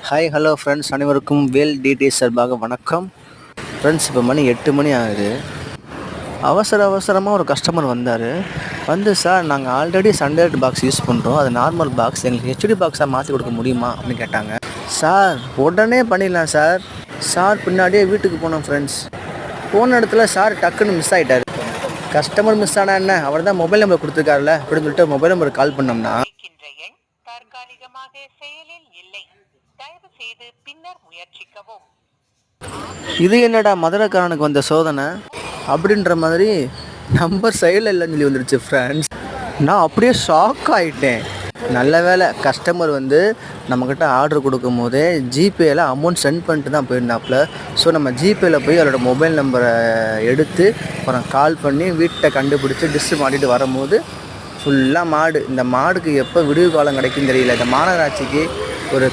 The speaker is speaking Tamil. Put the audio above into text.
ஹாய் ஹலோ ஃப்ரெண்ட்ஸ், அனைவருக்கும் வேல் டிடி சார்பாக வணக்கம். ஃப்ரெண்ட்ஸ், இப்போ மணி 8 மணி ஆகுது. அவசரமாக ஒரு கஸ்டமர் வந்தார். சார், நாங்கள் ஆல்ரெடி சண்டேட் பாக்ஸ் யூஸ் பண்ணுறோம், அது நார்மல் பாக்ஸ், எங்களுக்கு ஹெச்டி பாக்ஸாக மாற்றி கொடுக்க முடியுமா அப்படின்னு கேட்டாங்க. சார், உடனே பண்ணிடலாம் சார். சார் பின்னாடியே வீட்டுக்கு போனோம் ஃப்ரெண்ட்ஸ். போன இடத்துல சார் டக்குன்னு மிஸ் ஆகிட்டார். கஸ்டமர் மிஸ் ஆனால் என்ன, அவர் தான் மொபைல் நம்பர் கொடுத்துருக்காருல அப்படின்னு சொல்லிட்டு மொபைல் நம்பருக்கு கால் பண்ணோம்னா, தற்காலிகமாக செயலில் இல்லை, தயவு செய்து பின்னர் முயற்சிக்கவும். இது என்னடா மதுரைக்காரனுக்கு வந்த சோதனை அப்படின்ற மாதிரி நம்பர் செயலில் இல்லைன்னு சொல்லி வந்துடுச்சு ஃப்ரெண்ட்ஸ். நான் அப்படியே ஷாக் ஆகிட்டேன். நல்ல வேலை கஸ்டமர் நம்மக்கிட்ட ஆர்டர் கொடுக்கும் போதே ஜிபேயில் அமௌண்ட் சென்ட் பண்ணிட்டு தான் போயிருந்தாப்புல. ஸோ நம்ம ஜிபேயில் போய் அவரோட மொபைல் நம்பரை எடுத்து அப்புறம் கால் பண்ணி வீட்டை கண்டுபிடிச்சி டிஷ் மாட்டிட்டு வரும்போது ஃபுல்லாக மாடு. இந்த மாடுக்கு எப்போ விடுவு காலம் கிடைக்குன்னு தெரியல. இந்த மாநகராட்சிக்கு ஒரு